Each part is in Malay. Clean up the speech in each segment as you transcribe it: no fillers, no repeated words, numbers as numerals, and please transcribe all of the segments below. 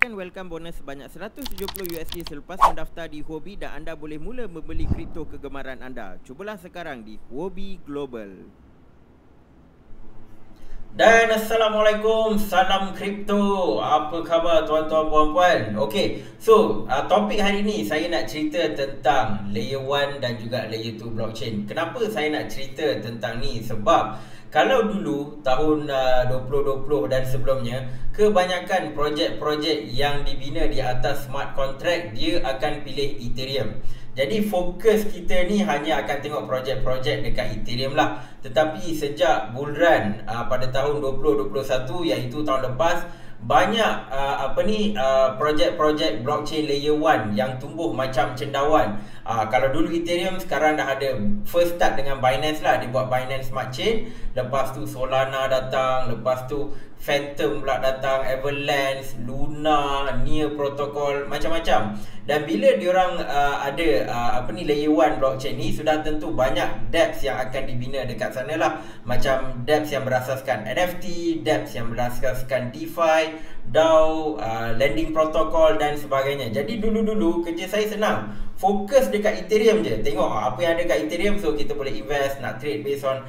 dapatkan welcome bonus sebanyak $170 selepas mendaftar di Huobi dan anda boleh mula membeli kripto kegemaran anda. Cubalah sekarang di Huobi Global. Dan Assalamualaikum, salam kripto. Apa khabar tuan-tuan puan-puan? Okey, so topik hari ni saya nak cerita tentang layer 1 dan juga layer 2 blockchain. Kenapa saya nak cerita tentang ni? Sebab kalau dulu tahun 2020 dan sebelumnya, kebanyakan projek-projek yang dibina di atas smart contract dia akan pilih Ethereum. Jadi fokus kita ni hanya akan tengok projek-projek dekat Ethereum lah. Tetapi sejak bull run pada tahun 2021 iaitu tahun lepas, banyak projek-projek blockchain layer 1 yang tumbuh macam cendawan. Kalau dulu Ethereum, sekarang dah ada first start dengan Binance lah. Dia buat Binance Smart Chain, lepas tu Solana datang, lepas tu Phantom pula datang, Avalanche, Luna, Near Protocol, macam-macam. Dan bila diorang ada layer 1 blockchain ni, sudah tentu banyak dApps yang akan dibina dekat sana lah. Macam dApps yang berasaskan NFT, dApps yang berasaskan DeFi, DAO, lending protocol dan sebagainya. Jadi dulu-dulu kerja saya senang, fokus dekat Ethereum je. Tengok apa yang ada dekat Ethereum, so kita boleh invest, nak trade based on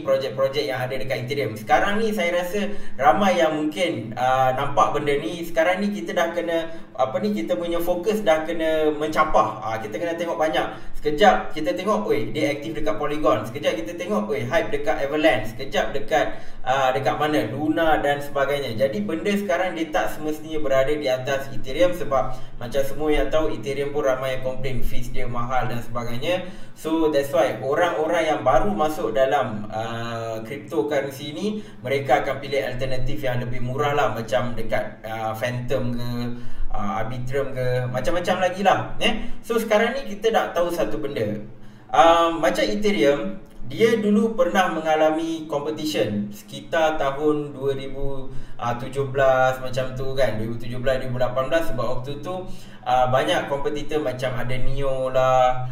projek-projek yang ada dekat Ethereum. Sekarang ni saya rasa ramai yang mungkin nampak benda ni. Sekarang ni kita dah kena kita punya fokus dah kena mencapah. Kita kena tengok banyak. Sekejap kita tengok, dia aktif dekat Polygon. Sekejap kita tengok, hype dekat Avalanche. Sekejap dekat mana, Luna dan sebagainya. Jadi benda sekarang dia tak semestinya berada di atas Ethereum, sebab macam semua yang tahu Ethereum pun ramai yang komplain fees dia mahal dan sebagainya. So that's why orang-orang yang baru masuk dalam cryptocurrency ni, mereka akan pilih alternatif yang lebih murah lah, macam dekat Phantom ke, Arbitrum ke, macam-macam lagi lah. So sekarang ni kita nak tahu satu benda. Macam Ethereum, dia dulu pernah mengalami competition sekitar tahun 2017 macam tu kan, 2017-2018, sebab waktu tu banyak kompetitor macam ada Neo lah,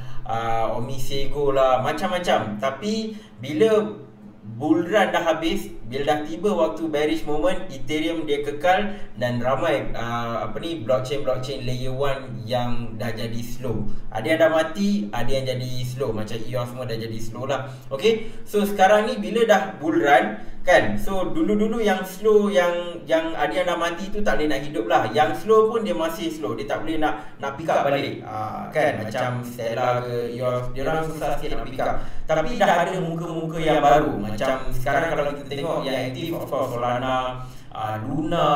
Omisego lah, macam-macam. Tapi bila bull run dah habis, bila dah tiba waktu bearish moment, Ethereum dia kekal dan ramai blockchain layer 1 yang dah jadi slow. Ada yang dah mati, ada yang jadi slow, macam EOS semua dah jadi slow lah. Okay, so sekarang ni bila dah bull run kan, so dulu-dulu yang slow, yang ada yang dah mati tu tak boleh nak hidup lah. Yang slow pun dia masih slow, dia tak boleh nak pick up balik kan, macam Stella ke EOS, dia orang susah sikit nak pick up. Tapi dah ada muka-muka yang baru. Macam sekarang kalau kita tengok yang aktif, of course Solana, Luna,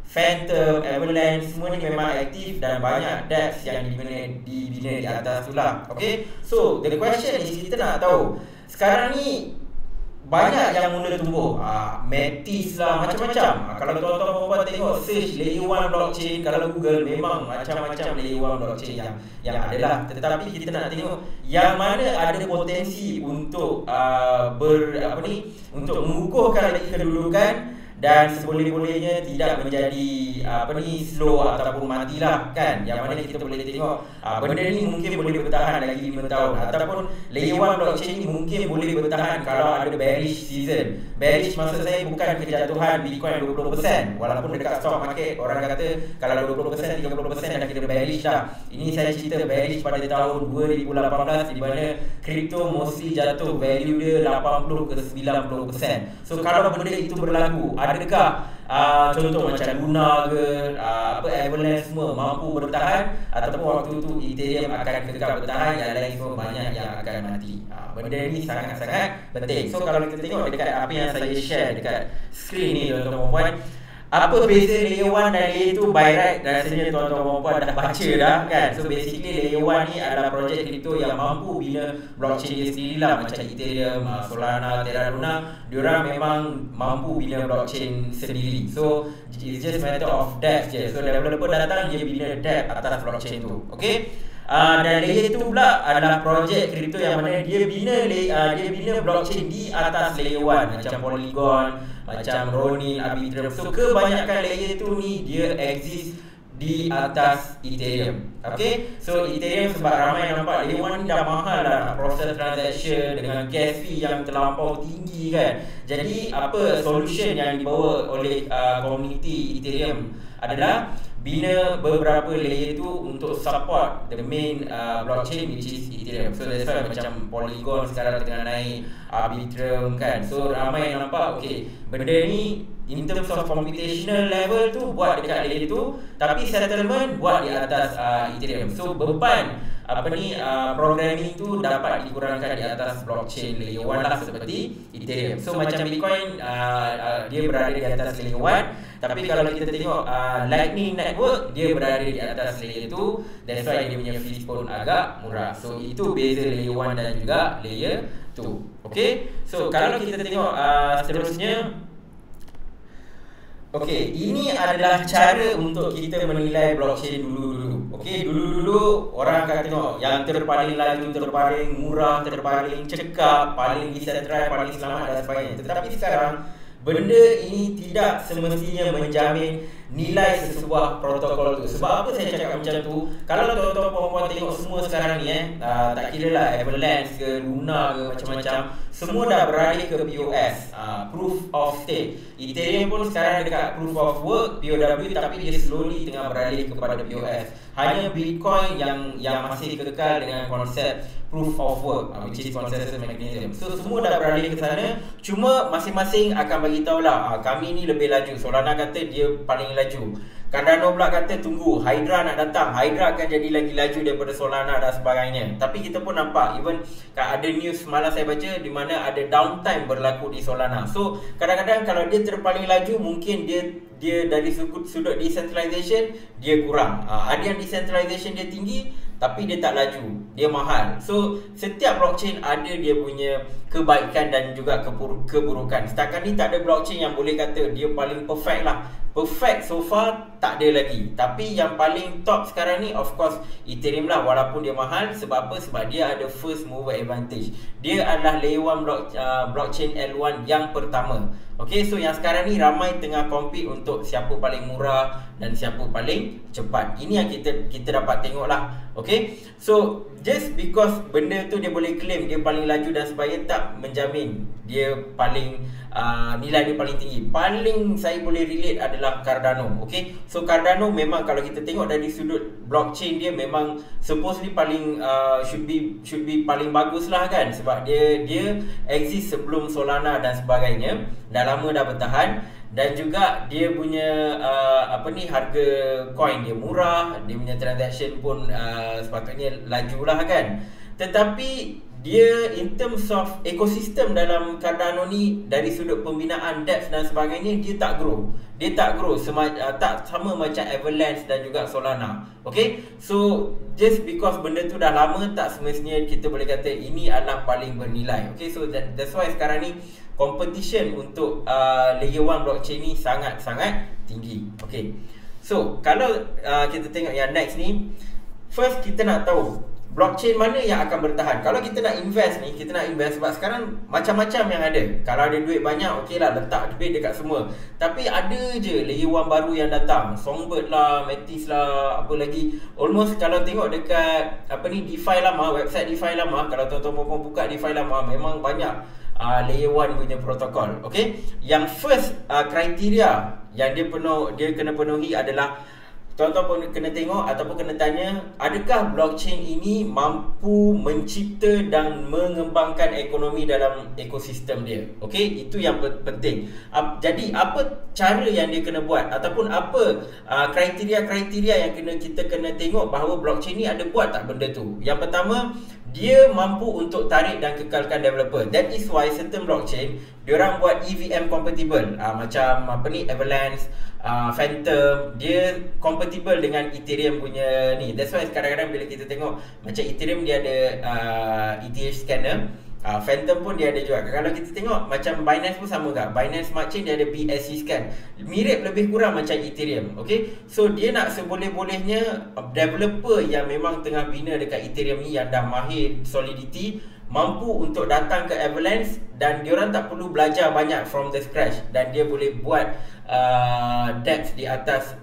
Phantom, Avalanche, semua ni memang aktif dan banyak dApps yang dibina di atas tu lah. Okay, so the question is, kita nak tahu sekarang ni banyak yang mula tumbuh, Metis lah, macam-macam. Kalau tuan-tuan tengok search layer 1 blockchain untuk Google, memang macam-macam layer 1 blockchain yang ada lah. Tetapi kita nak tengok yang mana ada potensi untuk untuk mengukuhkan lagi kedudukan dan seboleh-bolehnya tidak menjadi slow ataupun matilah kan. Yang mana kita boleh tengok benda ni mungkin boleh bertahan lagi 5 tahun, ataupun layer 1 blockchain ni mungkin boleh bertahan kalau ada bearish season. Bearish maksud saya bukan kejatuhan Bitcoin 20%, walaupun dekat stock market orang kata kalau 20%, 30% dah kira bearish dah. Ini saya cerita bearish pada tahun 2018, di mana crypto mostly jatuh value dia 80 ke 90%. So kalau benda itu berlaku, adakah contoh macam Luna ke Avalanche semua mampu bertahan, ataupun waktu tu Ethereum akan kekal bertahan, yang lain semua banyak yang akan mati? Benda ni sangat-sangat penting. So kalau kita tengok dekat apa yang saya share dekat screen ni tuan-tuan puan, apa beza layer 1 dan layer 2 by right, rasanya tuan-tuan puan dah baca dah kan. So basically layer 1 ni adalah projek kripto yang mampu bina blockchain dia sendiri lah, macam Ethereum, Solana, Terra Luna, diorang memang mampu bina blockchain sendiri. So it's just matter of dApps je. So developer datang, dia bina dApp atas blockchain tu. Okay, dan layer 2 pula adalah projek kripto yang mana dia bina blockchain di atas layer 1, macam Polygon, macam Ronin, Arbitrum. So kebanyakan layer 2 ni dia exist di atas Ethereum. Okay, so Ethereum sebab ramai yang nampak layer 1 ni dah mahal dah nak proses transaction dengan gas fee yang terlampau tinggi kan. Jadi apa solution yang dibawa oleh community Ethereum adalah bina beberapa layer tu untuk support the main blockchain which is Ethereum. So that's why macam Polygon sekarang tengah naik, Arbitrum kan. So ramai yang nampak okay, benda ni in terms of computational level tu buat dekat layer tu, tapi settlement buat di atas Ethereum. So beban programming tu dapat dikurangkan di atas blockchain layer 1 lah seperti Ethereum. So macam Bitcoin dia berada di atas layer 1, tapi kalau kita tengok Lightning Network dia berada di atas layer tu. That's why dia punya fees pun agak murah. So itu beza layer 1 dan juga layer 2. Okay, so kalau kita tengok seterusnya, okey, ini adalah cara untuk kita menilai blockchain dulu-dulu. Okey, dulu-dulu orang akan tengok yang terpaling laju, terpaling murah, terpaling cekap, paling decentralized, paling selamat dan sebagainya. Tetapi sekarang benda ini tidak semestinya menjamin nilai sesebuah protokol tu. Sebab apa saya cakap macam tu? Kalau tuan-tuan puan-puan tengok semua sekarang ni tak kira lah Avalanche ke Luna ke macam-macam, semua dah beralih ke POS, Proof of Stake. Ethereum pun sekarang dekat Proof of Work, POW, tapi dia slowly tengah beralih kepada POS. Hanya Bitcoin yang masih kekal dengan konsep Proof of Work, which is consensus mechanism. So semua dah beralih ke sana. Cuma masing-masing akan bagi tahulah kami ni lebih laju. Solana kata dia paling laju, Cardano pula kata tunggu Hydra nak datang, Hydra akan jadi lagi laju daripada Solana dan sebagainya. Tapi kita pun nampak even ada news malas saya baca di mana ada downtime berlaku di Solana. So kadang-kadang kalau dia terpaling laju, mungkin dia dari sudut decentralization dia kurang. Ada yang decentralization dia tinggi tapi dia tak laju, dia mahal. So setiap blockchain ada dia punya kebaikan dan juga keburukan. Setakat ni tak ada blockchain yang boleh kata dia paling perfect lah. Perfect so far tak ada lagi. Tapi yang paling top sekarang ni of course Ethereum lah, walaupun dia mahal. Sebab apa? Sebab dia ada first mover advantage. Dia adalah layer 1 blockchain L1 yang pertama. Okay, so yang sekarang ni ramai tengah compete untuk siapa paling murah dan siapa paling cepat. Ini yang kita dapat tengok lah. Okay, so just because benda tu dia boleh claim dia paling laju dan sebagainya, tak menjamin dia paling nilai dia paling tinggi. Paling saya boleh relate adalah Cardano. Okay, so Cardano memang kalau kita tengok dari sudut blockchain dia memang supposedly paling should be paling bagus lah kan. Sebab dia exist sebelum Solana dan sebagainya, dah lama dah bertahan. Dan juga dia punya harga coin dia murah, dia punya transaction pun sepatutnya laju lah kan. Tetapi dia in terms of ekosistem dalam Cardano ni, dari sudut pembinaan dApps dan sebagainya, dia tak grow. Dia tak grow tak sama macam Avalanche dan juga Solana. Okay, so just because benda tu dah lama, tak semestinya kita boleh kata ini adalah paling bernilai. Okay, so that's why sekarang ni competition untuk layer 1 blockchain ni sangat-sangat tinggi. Okay, so kalau kita tengok yang next ni, first kita nak tahu blockchain mana yang akan bertahan. Kalau kita nak invest ni, sebab sekarang macam-macam yang ada. Kalau ada duit banyak, okey lah, letak duit dekat semua. Tapi ada je layer 1 baru yang datang, Songbird lah, Metis lah, apa lagi. Almost kalau tengok dekat DeFi lama, website DeFi lama, kalau tuan-tuan buka DeFi lama, memang banyak layer 1 punya protokol. Okay, yang first kriteria yang dia kena penuhi adalah, tuan-tuan pun kena tengok ataupun kena tanya, adakah blockchain ini mampu mencipta dan mengembangkan ekonomi dalam ekosistem dia. Okey, itu yang penting. Jadi apa cara yang dia kena buat ataupun apa kriteria-kriteria yang kita kena tengok bahawa blockchain ni ada buat tak benda tu. Yang pertama, dia mampu untuk tarik dan kekalkan developer. That is why certain blockchain diorang buat EVM compatible. Macam Avalanche, Phantom, dia compatible dengan Ethereum punya ni. That's why kadang-kadang bila kita tengok macam Ethereum dia ada ETH scanner, Phantom pun dia ada juga. Kalau kita tengok macam Binance pun sama kan, Binance Smart Chain dia ada BSC scan, mirip lebih kurang macam Ethereum. Okay, so dia nak seboleh-bolehnya developer yang memang tengah bina dekat Ethereum ni, yang dah mahir Solidity, mampu untuk datang ke Avalanche dan diorang tak perlu belajar banyak from the scratch, dan dia boleh buat dApps di atas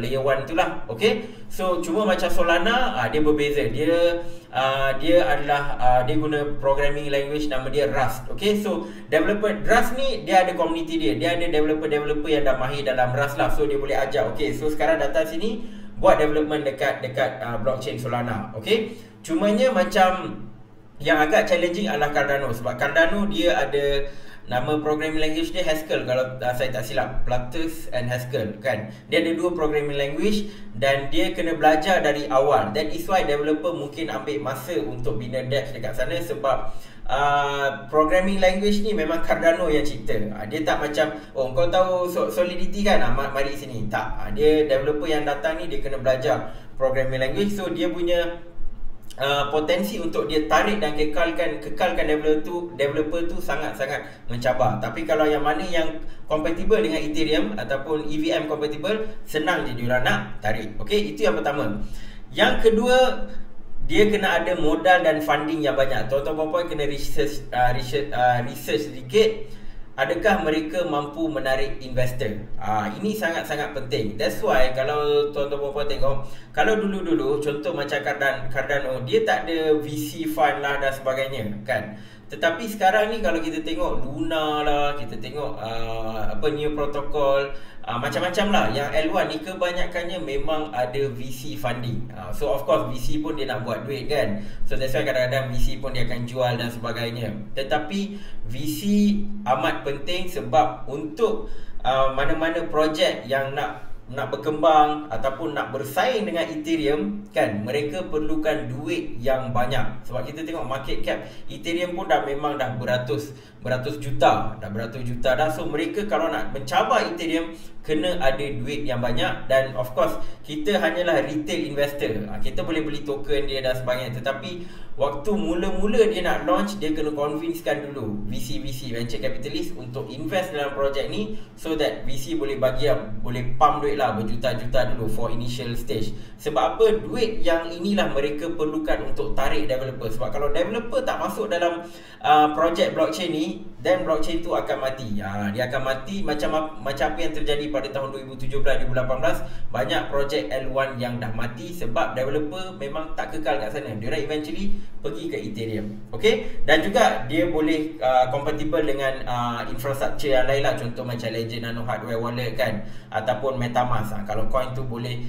layer 1 itulah. Okay, so cuma macam Solana, dia berbeza. Dia adalah dia guna programming language nama dia Rust. Okay, so developer Rust ni dia ada community dia ada developer yang dah mahir dalam Rust lah, so dia boleh ajar. Okay, so sekarang datang sini buat development dekat blockchain Solana. Okay, cumanya macam yang agak challenging adalah Cardano, sebab Cardano dia ada nama programming language dia Haskell, kalau saya tak silap, Platus and Haskell kan. Dia ada dua programming language dan dia kena belajar dari awal. That is why developer mungkin ambil masa untuk bina dApps dekat sana, sebab programming language ni memang Cardano yang cipta. Dia tak macam, oh kau tahu Solidity kan, mari sini. Tak, dia developer yang datang ni dia kena belajar programming language. So dia punya potensi untuk dia tarik dan kekalkan developer tu sangat-sangat mencabar. Tapi kalau yang mana yang compatible dengan Ethereum ataupun EVM compatible, senang je diorang nak tarik. Okey, itu yang pertama. Yang kedua, dia kena ada modal dan funding yang banyak. Tuan-tuan dan puan kena research sedikit. Adakah mereka mampu menarik investor? Ini sangat-sangat penting. That's why kalau tuan-tuan dan puan tengok, kalau dulu-dulu contoh macam Cardano, dia tak ada VC fund lah dan sebagainya kan. Tetapi sekarang ni kalau kita tengok Luna lah, kita tengok New Protocol, macam-macam lah. Yang L1 ni kebanyakannya memang ada VC funding. So of course VC pun dia nak buat duit kan. So that's why kadang-kadang VC pun dia akan jual dan sebagainya. Tetapi VC amat penting, sebab untuk mana-mana projek yang nak berkembang ataupun nak bersaing dengan Ethereum kan, mereka perlukan duit yang banyak. Sebab kita tengok market cap Ethereum pun memang dah beratus juta dah. So mereka kalau nak mencabar Ethereum kena ada duit yang banyak. Dan of course kita hanyalah retail investor, kita boleh beli token dia dan sebagainya. Tetapi waktu mula-mula dia nak launch, dia kena convincekan dulu VC venture capitalist untuk invest dalam projek ni, so that VC boleh boleh pump duit lah berjuta-juta dulu for initial stage. Sebab apa? Duit yang inilah mereka perlukan untuk tarik developer. Sebab kalau developer tak masuk dalam projek blockchain ni, then blockchain tu akan mati. Dia akan mati macam apa yang terjadi pada tahun 2017-2018. Banyak projek L1 yang dah mati sebab developer memang tak kekal kat sana. Dia eventually pergi ke Ethereum. Okay? Dan juga dia boleh compatible dengan infrastructure yang lain lah. Contoh macam Ledger Nano Hardware Wallet kan, ataupun MetaMask. Kalau coin tu boleh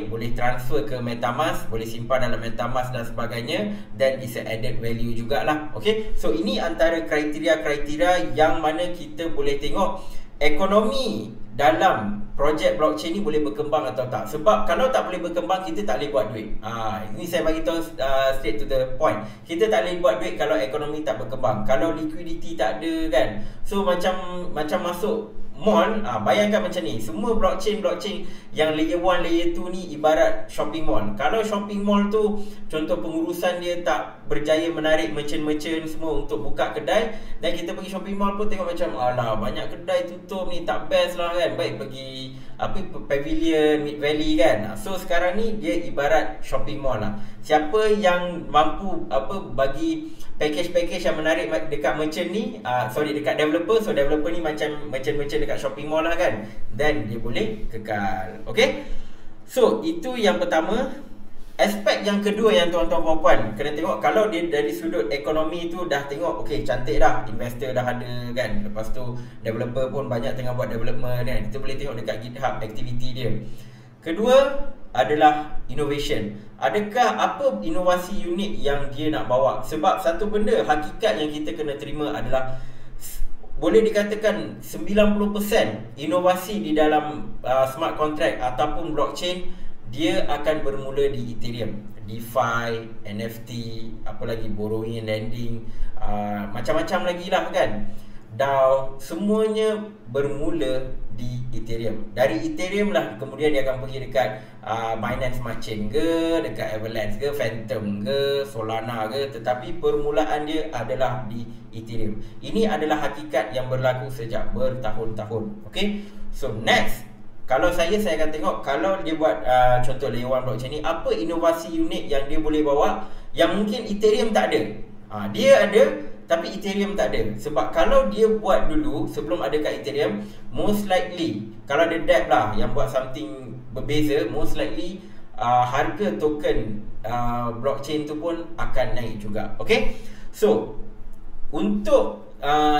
boleh transfer ke MetaMask, boleh simpan dalam MetaMask dan sebagainya, then it's a added value jugalah. Okay? So ini antara kriteria yang mana kita boleh tengok ekonomi dalam projek blockchain ni boleh berkembang atau tak. Sebab kalau tak boleh berkembang, kita tak boleh buat duit. Ini saya bagi tahu straight to the point. Kita tak boleh buat duit kalau ekonomi tak berkembang, kalau liquidity tak ada kan. So macam masuk mall, bayangkan macam ni, semua blockchain yang layer 1, layer 2 ni ibarat shopping mall. Kalau shopping mall tu contoh pengurusan dia tak berjaya menarik merchant semua untuk buka kedai, dan kita pergi shopping mall pun tengok macam alah banyak kedai tutup ni, tak best lah kan. Baik pergi Pavilion, Mid Valley kan. So sekarang ni dia ibarat shopping mall lah. Siapa yang mampu bagi package yang menarik dekat merchant ni, dekat developer. So developer ni macam merchant dekat shopping mall lah kan, then dia boleh kekal. Okay, so itu yang pertama. Aspek yang kedua yang tuan-tuan puan-puan kena tengok, kalau dia dari sudut ekonomi tu dah tengok, okay, cantik dah, investor dah ada kan, lepas tu developer pun banyak tengah buat development kan, kita boleh tengok dekat GitHub aktiviti dia. Kedua adalah innovation. Adakah apa inovasi unik yang dia nak bawa? Sebab satu benda hakikat yang kita kena terima adalah boleh dikatakan 90% inovasi di dalam smart contract ataupun blockchain dia akan bermula di Ethereum. DeFi, NFT, apa lagi, borrowing and lending, macam-macam lagi lah kan. DAO, semuanya bermula di Ethereum. Dari Ethereum lah kemudian dia akan pergi dekat Binance Smart Chain ke, dekat Avalanche ke, Phantom ke, Solana ke. Tetapi permulaan dia adalah di Ethereum. Ini adalah hakikat yang berlaku sejak bertahun-tahun. Okay, so next, kalau saya akan tengok, kalau dia buat contoh layer 1 blockchain ni, apa inovasi unik yang dia boleh bawa yang mungkin Ethereum tak ada. Dia ada tapi Ethereum tak ada. Sebab kalau dia buat dulu sebelum ada kat Ethereum, most likely kalau ada debt lah yang buat something berbeza, most likely harga token blockchain tu pun akan naik juga. Okay, so untuk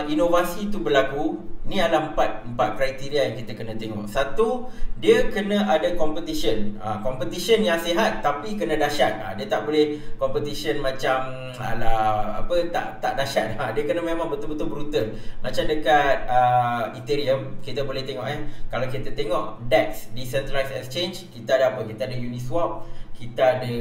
inovasi tu berlaku, ni adalah empat kriteria yang kita kena tengok. Satu, dia kena ada competition. Competition yang sihat tapi kena dahsyat. Dia tak boleh competition macam tak dahsyat. Dia kena memang betul-betul brutal. Macam dekat Ethereum, kita boleh tengok kalau kita tengok DEX, Decentralized Exchange, kita ada apa? Kita ada Uniswap, kita ada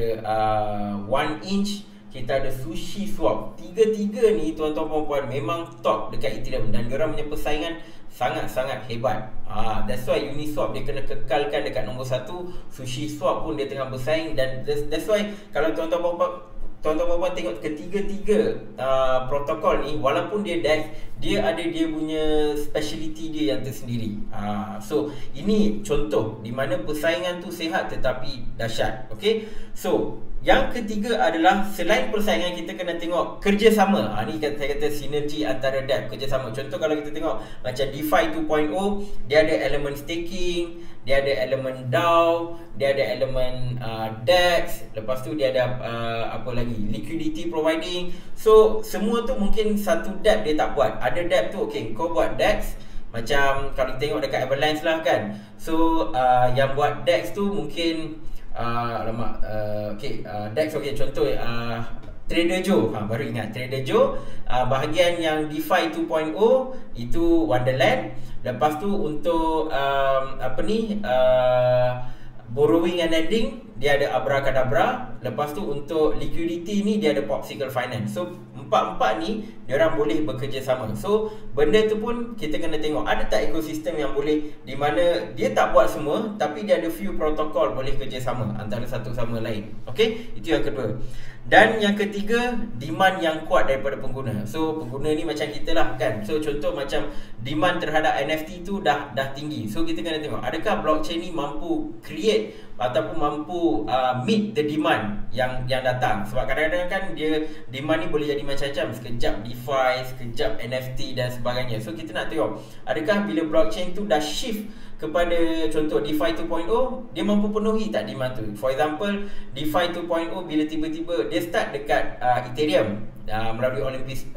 1inch, kita ada Sushi Swap. Tiga-tiga ni tuan-tuan puan-puan memang top dekat Ethereum dan diorang punya persaingan sangat-sangat hebat. That's why Uniswap dia kena kekalkan dekat nombor 1. Sushi Swap pun dia tengah bersaing, dan that's why kalau tuan-tuan puan-puan tengok ketiga-tiga protokol ni, walaupun dia DEX, dia ada dia punya speciality dia yang tersendiri. So ini contoh di mana persaingan tu sihat tetapi dahsyat. Okay, so yang ketiga adalah selain persaingan, kita kena tengok kerjasama. Ni saya kata sinergi antara DApp, kerjasama. Contoh kalau kita tengok macam DeFi 2.0, dia ada elemen staking, dia ada elemen DAO, dia ada elemen DEX, lepas tu dia ada apa lagi, liquidity providing. So semua tu mungkin satu DApp dia tak buat. Ada DApp tu okay, kau buat DEX, macam kalau tengok dekat Avalanche lah kan. So yang buat DEX tu mungkin DEX okay, contoh Trader Joe, baru ingat Trader Joe. Bahagian yang DeFi 2.0 itu Wonderland. Lepas tu untuk borrowing and lending, dia ada Abracadabra. Lepas tu untuk liquidity ni dia ada Popsicle Finance. So empat-empat ni diorang boleh bekerjasama. So benda tu pun kita kena tengok ada tak ekosistem yang boleh, di mana dia tak buat semua tapi dia ada few protokol boleh kerjasama antara satu sama lain. Okay, itu yang kedua. Dan yang ketiga, demand yang kuat daripada pengguna. So pengguna ni macam kita lah kan. So contoh macam demand terhadap NFT tu dah tinggi. So kita kena tengok adakah blockchain ni mampu create ataupun mampu meet the demand yang datang. Sebab kadang-kadang kan dia demand ni boleh jadi macam-macam. Sekejap DeFi, sekejap NFT dan sebagainya. So kita nak tengok adakah bila blockchain tu dah shift kepada contoh DeFi 2.0, dia mampu penuhi tak demand tu. For example, DeFi 2.0 bila tiba-tiba dia start dekat Ethereum melalui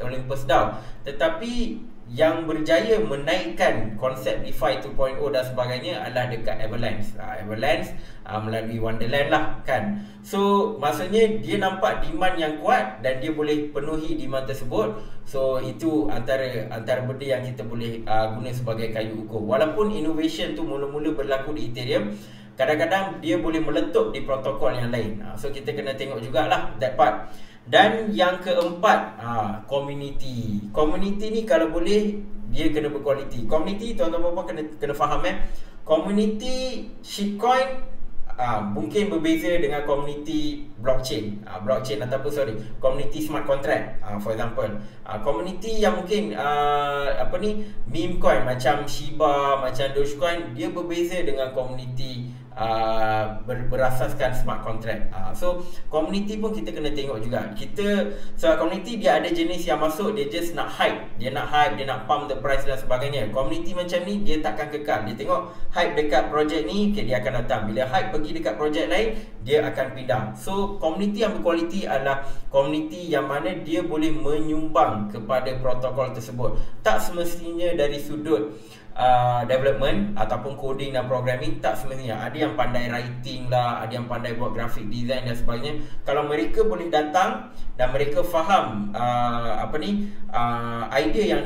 Olympus DAO, tetapi yang berjaya menaikkan konsep DeFi 2.0 dan sebagainya adalah dekat Avalanche. Avalanche melalui Wonderland lah kan. So maksudnya dia nampak demand yang kuat dan dia boleh penuhi demand tersebut. So itu antara benda yang kita boleh guna sebagai kayu ukur. Walaupun innovation tu mula-mula berlaku di Ethereum, kadang-kadang dia boleh meletup di protokol yang lain. So kita kena tengok jugalah that part. Dan yang keempat, community. Community ni kalau boleh dia kena berkualiti. Community tuan-tuan kena faham community shitcoin mungkin berbeza dengan community blockchain. Community smart contract. For example, community yang mungkin meme coin macam Shiba, macam Dogecoin, dia berbeza dengan community berasaskan smart contract. So community pun kita kena tengok juga. Sebab community dia ada jenis yang masuk, dia just nak hype, dia nak pump the price dan sebagainya. Community macam ni dia takkan kekal. Dia tengok hype dekat projek ni, okay, dia akan datang. Bila hype pergi dekat projek lain, dia akan pindah. So community yang berkualiti adalah community yang mana dia boleh menyumbang kepada protokol tersebut. Tak semestinya dari sudut development ataupun coding dan programming, tak semestinya. Ada yang pandai writing lah, ada yang pandai buat graphic design dan sebagainya. Kalau mereka boleh datang dan mereka faham idea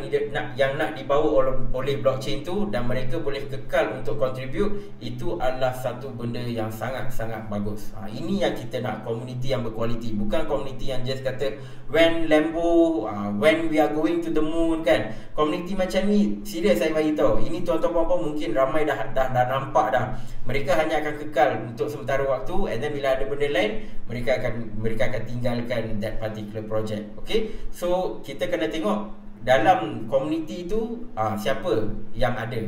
yang nak dibawa oleh blockchain tu, dan mereka boleh kekal untuk contribute, itu adalah satu benda yang sangat-sangat bagus. Ini yang kita nak, community yang berkualiti. Bukan community yang just kata when Lambo, when we are going to the moon kan. Community macam ni, serius saya bagi tahu, ini tuan-tuan puan-puan mungkin ramai dah nampak dah. Mereka hanya akan kekal untuk sementara waktu, and then bila ada benda lain, mereka akan tinggalkan that particular project. Okay, so kita kena tengok dalam komuniti tu siapa yang ada,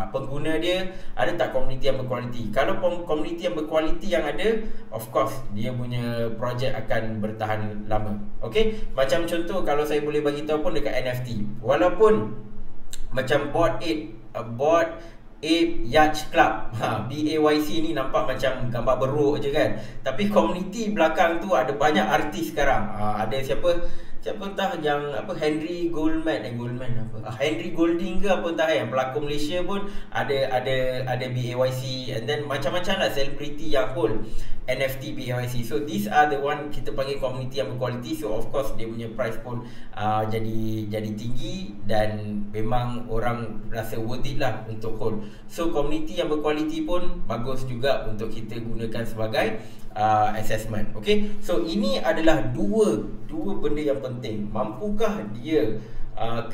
pengguna dia ada tak komuniti yang berkualiti. Kalau komuniti yang berkualiti yang ada, of course dia punya projek akan bertahan lama. Okey, macam contoh kalau saya boleh bagi tahu pun dekat NFT, walaupun macam Bored Ape Yacht Club, BAYC ni nampak macam gambar beruk je kan, tapi komuniti belakang tu ada banyak artis sekarang. Ada siapa entah yang apa, Henry Golding ke apa entah, yang pelakon Malaysia pun ada BAYC, and then macam-macam lah selebriti yang hold NFT BAYC. So these are the one kita panggil community yang berkualiti. So of course dia punya price pun jadi tinggi, dan memang orang rasa worth it lah untuk hold. So community yang berkualiti pun bagus juga untuk kita gunakan sebagai assessment. Okay, so ini adalah dua benda yang penting. Mampukah dia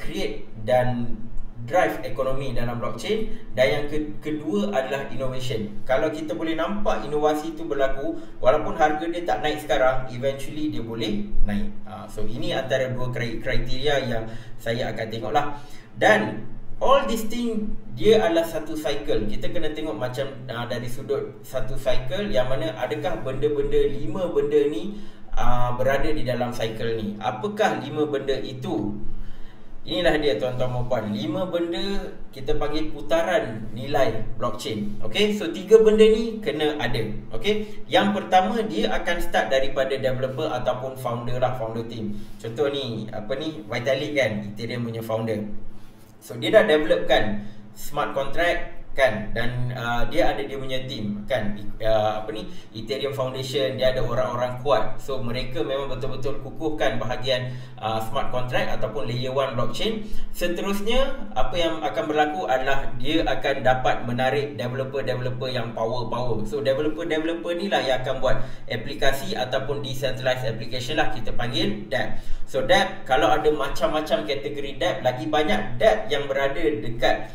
create dan drive ekonomi dalam blockchain? Dan yang kedua adalah innovation. Kalau kita boleh nampak inovasi itu berlaku, walaupun harga dia tak naik sekarang, eventually dia boleh naik. So ini antara dua kriteria yang saya akan tengok lah. Dan all this thing dia adalah satu cycle. Kita kena tengok macam dari sudut satu cycle, yang mana adakah benda-benda 5 benda ni berada di dalam cycle ni. Apakah 5 benda itu? Inilah dia tuan-tuan dan puan, 5 benda kita panggil putaran nilai blockchain. Okay, so 3 benda ni kena ada. Okay, yang pertama dia akan start daripada developer ataupun founder lah, founder team. Contoh ni, Vitalik kan, Ethereum punya founder. So dia dah developkan smart contract kan, dan dia ada dia punya team kan, Ethereum Foundation, dia ada orang-orang kuat. So mereka memang betul-betul kukuhkan bahagian smart contract ataupun layer 1 blockchain. Seterusnya apa yang akan berlaku adalah dia akan dapat menarik developer yang power. So developer ni lah yang akan buat aplikasi ataupun decentralized application lah, kita panggil dApp. So dApp, kalau ada macam-macam kategori dApp, lagi banyak dApp yang berada dekat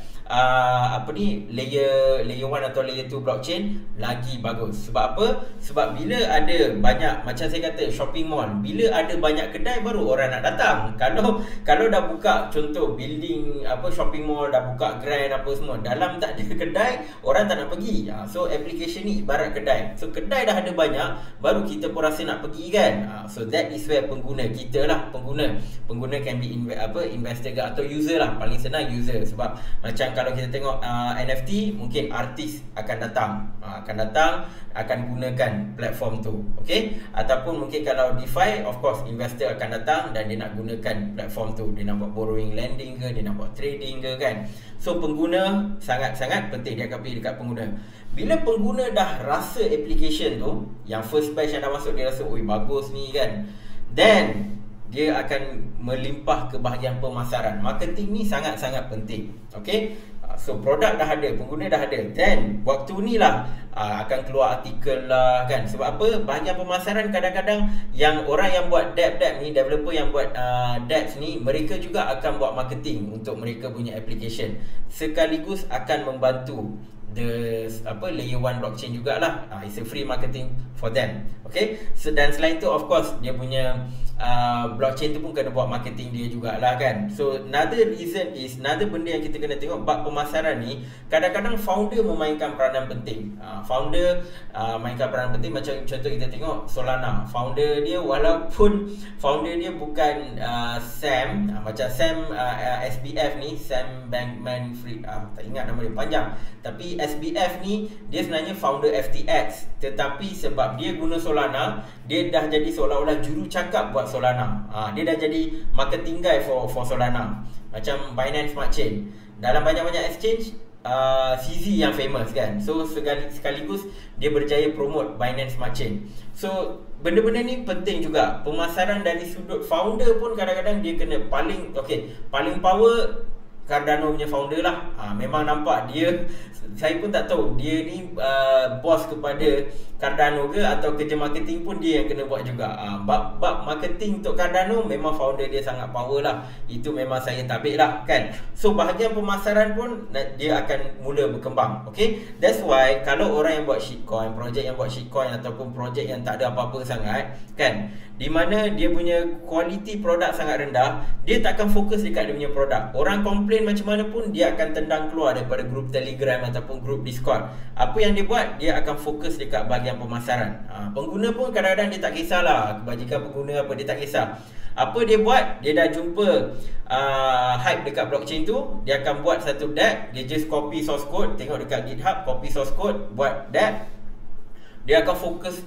layer 1 atau layer 2 blockchain, lagi bagus. Sebab apa? Sebab bila ada banyak, macam saya kata shopping mall, bila ada banyak kedai baru orang nak datang. Kalau dah buka contoh building shopping mall, dah buka grand apa semua, dalam tak ada kedai, orang tak nak pergi. So application ni ibarat kedai. So kedai dah ada banyak, baru kita pun rasa nak pergi kan. So that is where pengguna kita lah, pengguna can be investor atau user lah, paling senang user. Sebab macam kalau kita tengok NFT, mungkin artis akan datang, akan gunakan platform tu. Okay, ataupun mungkin kalau DeFi, of course investor akan datang dan dia nak gunakan platform tu. Dia nak buat borrowing lending ke, dia nak buat trading ke kan. So pengguna sangat-sangat penting, dia akan pergi dekat pengguna. Bila pengguna dah rasa application tu, yang first batch yang dah masuk, dia rasa oi bagus ni kan, then dia akan melimpah ke bahagian pemasaran. Marketing ni sangat-sangat penting. Okay, so produk dah ada, pengguna dah ada, then waktu ni lah akan keluar artikel lah kan. Sebab apa? Bahagian pemasaran kadang-kadang yang orang yang buat dApp ni, developer yang buat dApps ni, mereka juga akan buat marketing untuk mereka punya application, sekaligus akan membantu layer 1 blockchain jugalah. It's a free marketing for them. Okay, so, dan selain tu of course dia punya blockchain tu pun kena buat marketing dia jugalah kan. So another benda yang kita kena tengok bab pemasaran ni, kadang-kadang founder memainkan peranan penting. Founder mainkan peranan penting. Macam contoh kita tengok Solana, founder dia, walaupun founder dia bukan Sam, macam Sam SBF ni, Sam Bankman-Fried, tak ingat nama dia panjang, tapi SBF ni dia sebenarnya founder FTX, tetapi sebab dia guna Solana, dia dah jadi seolah-olah juru cakap buat Solana. Dia dah jadi marketing guy for Solana. Macam Binance Smart Chain, dalam banyak-banyak exchange, CZ yang famous kan. So sekaligus dia berjaya promote Binance Smart Chain. So benda-benda ni penting juga. Pemasaran dari sudut founder pun kadang-kadang dia kena paling power Cardano punya founder lah. Memang nampak dia, saya pun tak tahu dia ni bos kepada Cardano ke, atau kerja marketing pun dia yang kena buat juga. Bab marketing untuk Cardano memang founder dia sangat power lah. Itu memang saya tabik lah kan. So bahagian pemasaran pun dia akan mula berkembang. Okay, that's why kalau orang yang buat shitcoin, projek yang buat shitcoin ataupun projek yang tak ada apa-apa sangat kan, di mana dia punya kualiti produk sangat rendah, dia takkan fokus dekat dia punya produk. Orang komplain macam mana pun, dia akan tendang keluar daripada grup Telegram ataupun grup Discord. Apa yang dia buat, dia akan fokus dekat bahagian pemasaran. Pengguna pun kadang-kadang dia tak kisahlah kebajikan pengguna apa, dia tak kisah. Apa dia buat, dia dah jumpa hype dekat blockchain tu, dia akan buat satu DApp, dia just copy source code, tengok dekat GitHub, copy source code, buat DApp. Dia akan fokus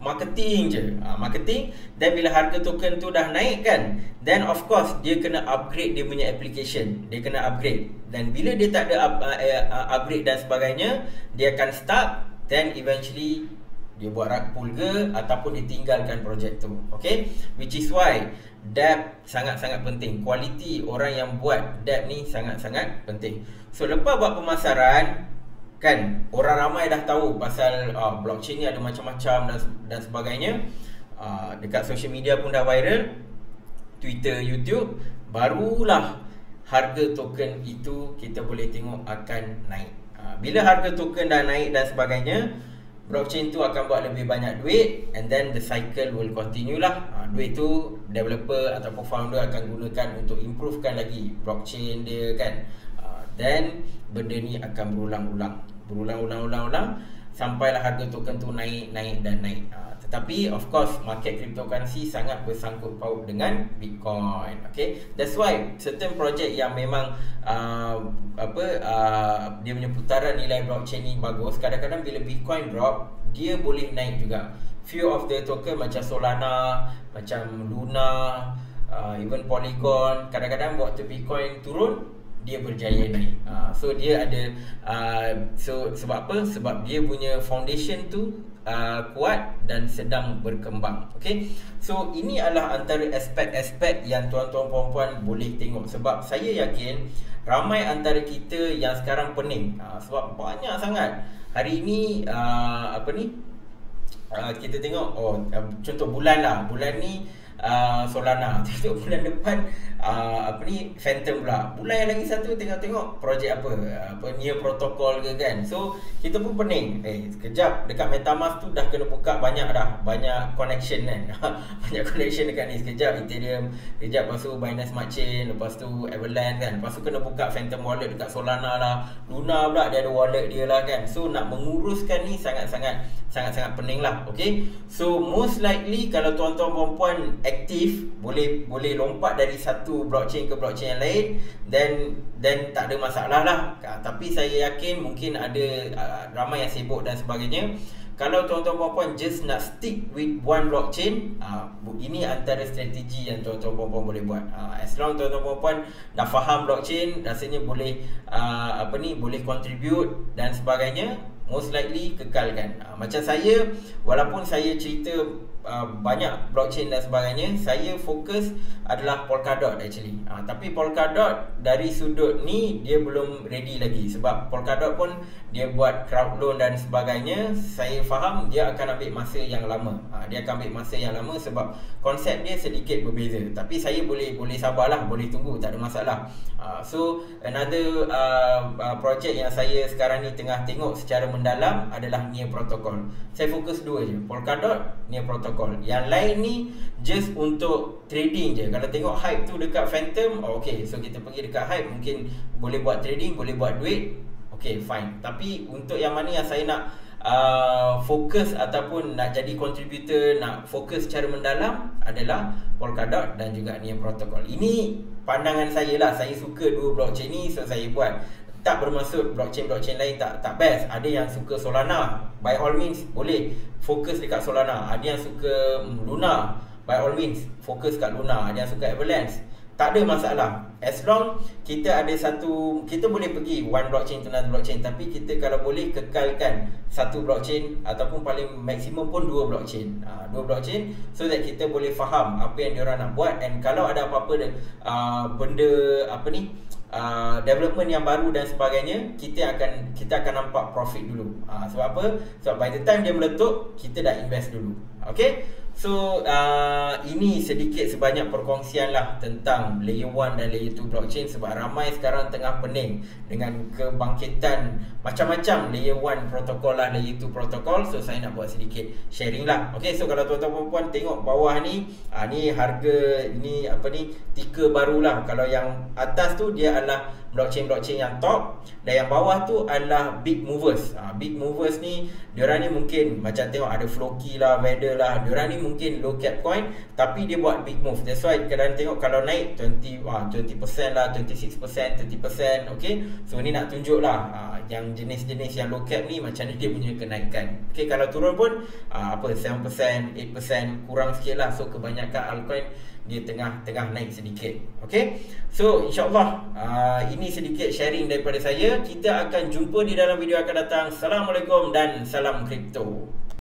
marketing je, marketing. Dan bila harga token tu dah naik kan, then of course dia kena upgrade dia punya application, dia kena upgrade. Dan bila dia tak ada upgrade dan sebagainya, dia akan stuck, then eventually dia buat rug pull ke ataupun dia tinggalkan projek tu. Okay, which is why DApp sangat-sangat penting. Kualiti orang yang buat DApp ni sangat-sangat penting. So lepas buat pemasaran kan, orang ramai dah tahu pasal blockchain ni ada macam-macam dan sebagainya. Dekat social media pun dah viral, Twitter, YouTube, barulah harga token itu kita boleh tengok akan naik. Bila harga token dah naik dan sebagainya, blockchain tu akan buat lebih banyak duit, and then the cycle will continue lah. Duit tu developer ataupun founder akan gunakan untuk improvekan lagi blockchain dia kan. Then benda ni akan berulang-ulang sampailah harga token tu naik dan naik. Tetapi of course market cryptocurrency sangat bersangkut paut dengan Bitcoin. Okay, that's why certain project yang memang dia punya putaran nilai blockchain ni bagus, kadang-kadang bila Bitcoin drop, dia boleh naik juga. Few of the token macam Solana, macam Luna, even Polygon, kadang-kadang waktu Bitcoin turun, dia berjaya naik. So dia ada sebab apa? Sebab dia punya foundation tu kuat dan sedang berkembang. Okay, so ini adalah antara aspek-aspek yang tuan-tuan puan-puan boleh tengok. Sebab saya yakin ramai antara kita yang sekarang pening, sebab banyak sangat hari ini kita tengok, contoh bulan ni Solana, tengok bulan depan Phantom pula. Bulan yang lagi satu tengok projek apa Near Protocol ke kan. So kita pun pening. Sekejap dekat MetaMask tu dah kena buka banyak connection kan. Banyak connection dekat ni. Sekejap Ethereum, sekejap lepas tu Binance Smart Chain, lepas tu Avalanche kan. Lepas tu kena buka Phantom Wallet dekat Solana lah. Luna pula dia ada wallet dia lah kan. So nak menguruskan ni sangat-sangat pening lah. Okay, so most likely kalau tuan-tuan puan-puan aktif, boleh lompat dari satu blockchain ke blockchain yang lain, then tak ada masalah lah. Tapi saya yakin mungkin ada ramai yang sibuk dan sebagainya. Kalau tuan-tuan puan-puan just nak stick with one blockchain, ini antara strategi yang tuan-tuan puan-puan boleh buat. As long tuan-tuan puan-puan dah faham blockchain, rasanya boleh boleh contribute dan sebagainya, most likely kekalkan. Macam saya, walaupun saya cerita banyak blockchain dan sebagainya, saya fokus adalah Polkadot actually. Tapi Polkadot dari sudut ni dia belum ready lagi. Sebab Polkadot pun dia buat crowd loan dan sebagainya. Saya faham dia akan ambil masa yang lama. Dia akan ambil masa yang lama sebab konsep dia sedikit berbeza. Tapi saya boleh sabarlah, boleh tunggu, tak ada masalah. So another project yang saya sekarang ni tengah tengok secara mendalam adalah Near Protocol. Saya fokus dua je, Polkadot, Near Protocol. Yang lain ni just untuk trading je. Kalau tengok hype tu dekat Phantom, okay, so kita pergi dekat hype, mungkin boleh buat trading, boleh buat duit, okay, fine. Tapi untuk yang mana yang saya nak fokus ataupun nak jadi contributor, nak fokus secara mendalam adalah Polkadot dan juga Near Protocol. Ini pandangan saya lah. Saya suka dua blockchain ni, so saya buat. Tak bermaksud blockchain lain tak best. Ada yang suka Solana, by all means boleh fokus dekat Solana. Ada yang suka Luna, by all means fokus kat Luna. Ada yang suka Avalanche, tak ada masalah. As long kita ada satu, kita boleh pergi one blockchain to another blockchain, tapi kita kalau boleh kekalkan satu blockchain ataupun paling maksimum pun dua blockchain. Dua blockchain so that kita boleh faham apa yang diorang nak buat. And kalau ada apa-apa benda development yang baru dan sebagainya, kita akan nampak profit dulu. Sebab apa? Sebab by the time dia meletup, kita dah invest dulu. Okay, So ini sedikit sebanyak perkongsian lah tentang layer 1 dan layer 2 blockchain, sebab ramai sekarang tengah pening dengan kebangkitan macam-macam layer 1 protokol lah, layer 2 protokol. So saya nak buat sedikit sharing lah. Okay, so kalau tuan-tuan dan puan tengok bawah ni, ni harga, ni apa ni, ticker baru lah. Kalau yang atas tu dia adalah blockchain yang top, dan yang bawah tu adalah big movers. Big movers ni, diorang ni mungkin macam tengok ada Floki lah, Vader lah, diorang ni mungkin low cap coin tapi dia buat big move. That's why kadang tengok kalau naik 20% lah, 26%, 30%. Okay, so ni nak tunjuk lah yang jenis-jenis yang low cap ni macam ni dia punya kenaikan. Okay, kalau turun pun 7%, 8% kurang sikit lah. So kebanyakan altcoin dia tengah naik sedikit. Okay, so insyaAllah ini sedikit sharing daripada saya. Kita akan jumpa di dalam video akan datang. Assalamualaikum dan salam kripto.